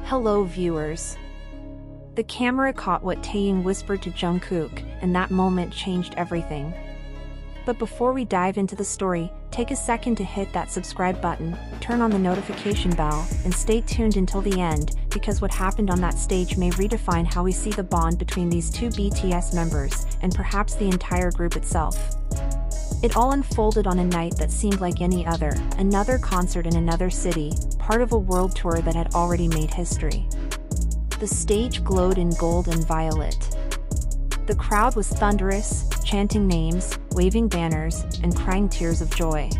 Hello viewers. The camera caught what Taehyung whispered to Jungkook, and that moment changed everything. But before we dive into the story, take a second to hit that subscribe button, turn on the notification bell, and stay tuned until the end, because what happened on that stage may redefine how we see the bond between these two BTS members, and perhaps the entire group itself. It all unfolded on a night that seemed like any other, another concert in another city, part of a world tour that had already made history. The stage glowed in gold and violet. The crowd was thunderous, chanting names, waving banners, and crying tears of joy.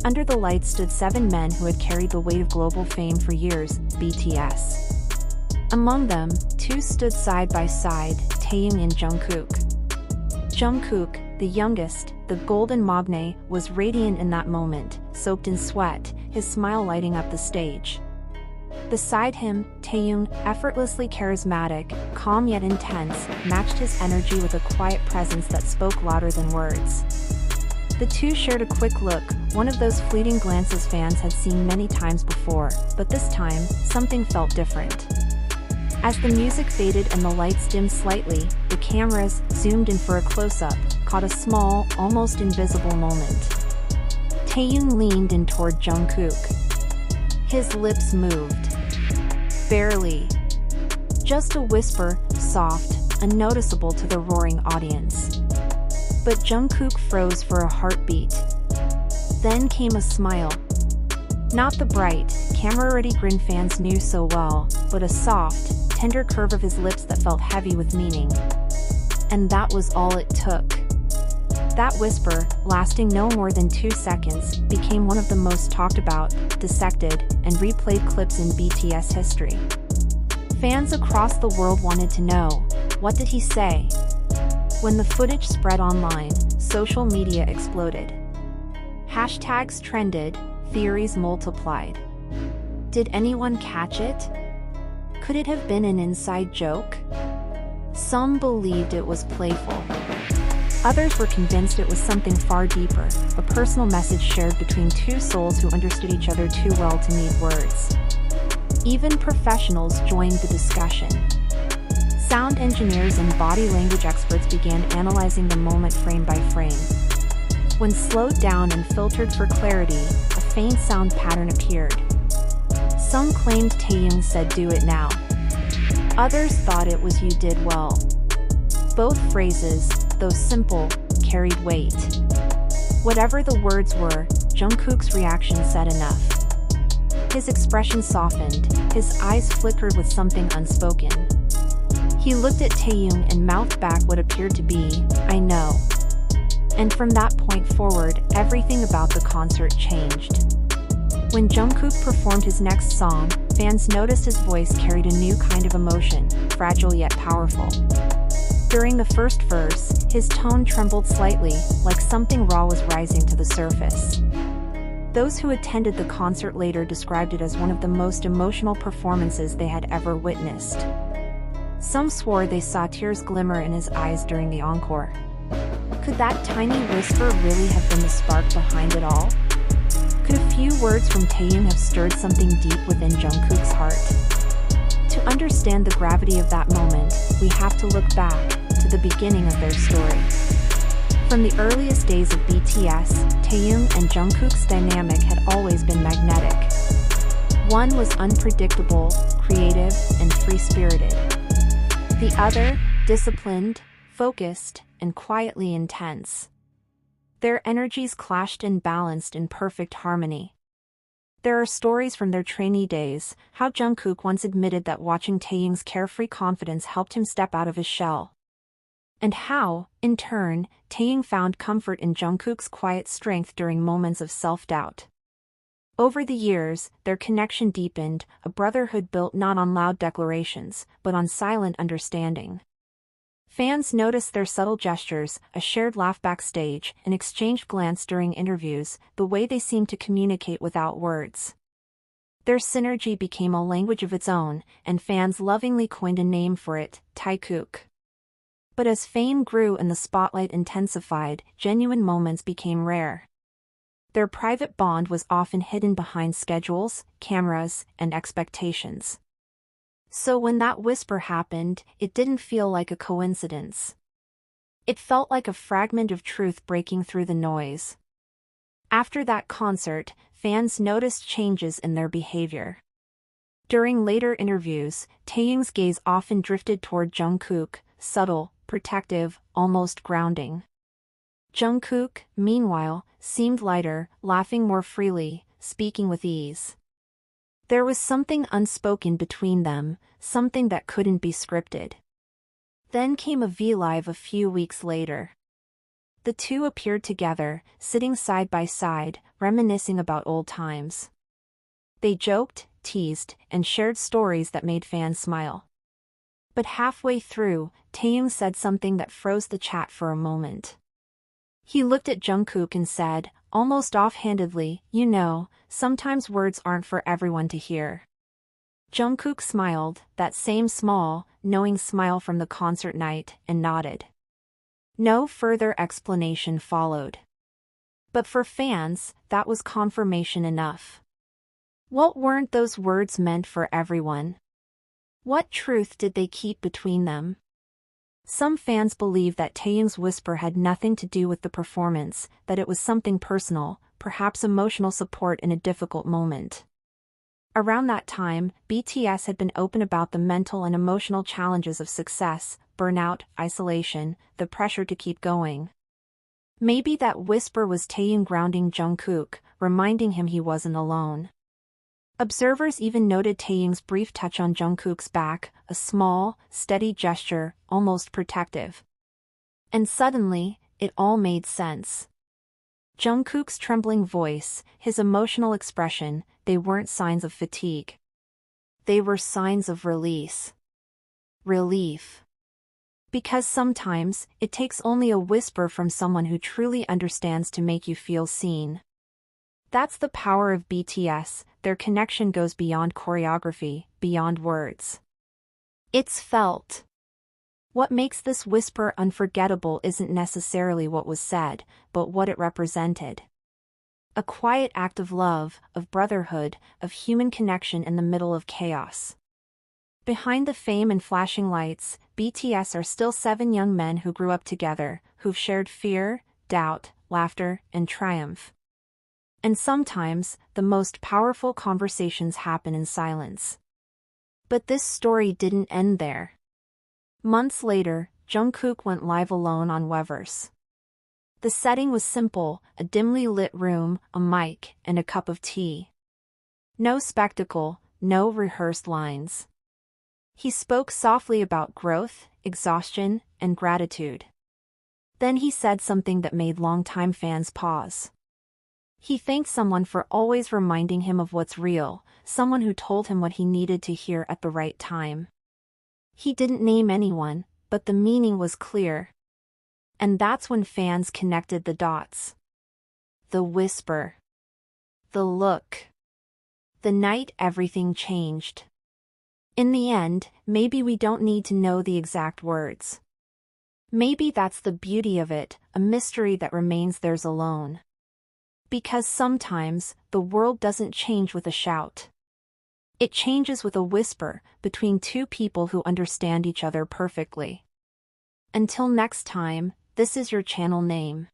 Under the lights stood 7 men who had carried the weight of global fame for years, BTS. Among them, 2 stood side by side, Taehyung and Jungkook. Jungkook, the youngest, the golden magne, was radiant in that moment, soaked in sweat, his smile lighting up the stage. Beside him, Taehyung, effortlessly charismatic, calm yet intense, matched his energy with a quiet presence that spoke louder than words. The two shared a quick look, one of those fleeting glances fans had seen many times before, but this time, something felt different. As the music faded and the lights dimmed slightly, the cameras, zoomed in for a close-up, caught a small, almost invisible moment. Taehyung leaned in toward Jungkook. His lips moved. Barely. Just a whisper, soft, unnoticeable to the roaring audience. But Jungkook froze for a heartbeat. Then came a smile. Not the bright, camera-ready grin fans knew so well, but a soft, tender curve of his lips that felt heavy with meaning. And that was all it took. That whisper, lasting no more than 2 seconds, became one of the most talked about, dissected, and replayed clips in BTS history. Fans across the world wanted to know, what did he say? When the footage spread online, social media exploded. Hashtags trended, theories multiplied. Did anyone catch it? Could it have been an inside joke? Some believed it was playful. Others were convinced it was something far deeper, a personal message shared between 2 souls who understood each other too well to need words. Even professionals joined the discussion. Sound engineers and body language experts began analyzing the moment frame by frame. When slowed down and filtered for clarity, a faint sound pattern appeared. Some claimed Taehyung said "do it now." Others thought it was "you did well." Both phrases, though simple, carried weight. Whatever the words were, Jungkook's reaction said enough. His expression softened, his eyes flickered with something unspoken. He looked at Taehyung and mouthed back what appeared to be, "I know." And from that point forward, everything about the concert changed. When Jungkook performed his next song, fans noticed his voice carried a new kind of emotion, fragile yet powerful. During the first verse, his tone trembled slightly, like something raw was rising to the surface. Those who attended the concert later described it as one of the most emotional performances they had ever witnessed. Some swore they saw tears glimmer in his eyes during the encore. Could that tiny whisper really have been the spark behind it all? Could a few words from Taehyung have stirred something deep within Jungkook's heart? To understand the gravity of that moment, we have to look back to the beginning of their story. From the earliest days of BTS, Taehyung and Jungkook's dynamic had always been magnetic. One was unpredictable, creative, and free-spirited. The other, disciplined, focused, and quietly intense. Their energies clashed and balanced in perfect harmony. There are stories from their trainee days, how Jungkook once admitted that watching Taehyung's carefree confidence helped him step out of his shell. And how, in turn, Taehyung found comfort in Jungkook's quiet strength during moments of self-doubt. Over the years, their connection deepened, a brotherhood built not on loud declarations, but on silent understanding. Fans noticed their subtle gestures, a shared laugh backstage, an exchanged glance during interviews, the way they seemed to communicate without words. Their synergy became a language of its own, and fans lovingly coined a name for it, Jikook. But as fame grew and the spotlight intensified, genuine moments became rare. Their private bond was often hidden behind schedules, cameras, and expectations. So when that whisper happened, it didn't feel like a coincidence. It felt like a fragment of truth breaking through the noise. After that concert, fans noticed changes in their behavior. During later interviews, Taehyung's gaze often drifted toward Jungkook, subtle, protective, almost grounding. Jungkook, meanwhile, seemed lighter, laughing more freely, speaking with ease. There was something unspoken between them, something that couldn't be scripted. Then came a V-Live a few weeks later. The two appeared together, sitting side by side, reminiscing about old times. They joked, teased, and shared stories that made fans smile. But halfway through, Taehyung said something that froze the chat for a moment. He looked at Jungkook and said, almost offhandedly, "You know, sometimes words aren't for everyone to hear." Jungkook smiled, that same small, knowing smile from the concert night, and nodded. No further explanation followed. But for fans, that was confirmation enough. What weren't those words meant for everyone? What truth did they keep between them? Some fans believe that Taehyung's whisper had nothing to do with the performance, that it was something personal, perhaps emotional support in a difficult moment. Around that time, BTS had been open about the mental and emotional challenges of success, burnout, isolation, the pressure to keep going. Maybe that whisper was Taehyung grounding Jungkook, reminding him he wasn't alone. Observers even noted Taehyung's brief touch on Jungkook's back, a small, steady gesture, almost protective. And suddenly, it all made sense. Jungkook's trembling voice, his emotional expression, they weren't signs of fatigue. They were signs of release. Relief. Because sometimes, it takes only a whisper from someone who truly understands to make you feel seen. That's the power of BTS, their connection goes beyond choreography, beyond words. It's felt. What makes this whisper unforgettable isn't necessarily what was said, but what it represented. A quiet act of love, of brotherhood, of human connection in the middle of chaos. Behind the fame and flashing lights, BTS are still 7 young men who grew up together, who've shared fear, doubt, laughter, and triumph. And sometimes, the most powerful conversations happen in silence. But this story didn't end there. Months later, Jungkook went live alone on Weverse. The setting was simple, a dimly lit room, a mic, and a cup of tea. No spectacle, no rehearsed lines. He spoke softly about growth, exhaustion, and gratitude. Then he said something that made longtime fans pause. He thanked someone for always reminding him of what's real, someone who told him what he needed to hear at the right time. He didn't name anyone, but the meaning was clear. And that's when fans connected the dots. The whisper. The look. The night everything changed. In the end, maybe we don't need to know the exact words. Maybe that's the beauty of it, a mystery that remains theirs alone. Because sometimes, the world doesn't change with a shout. It changes with a whisper, between two people who understand each other perfectly. Until next time, this is your channel name.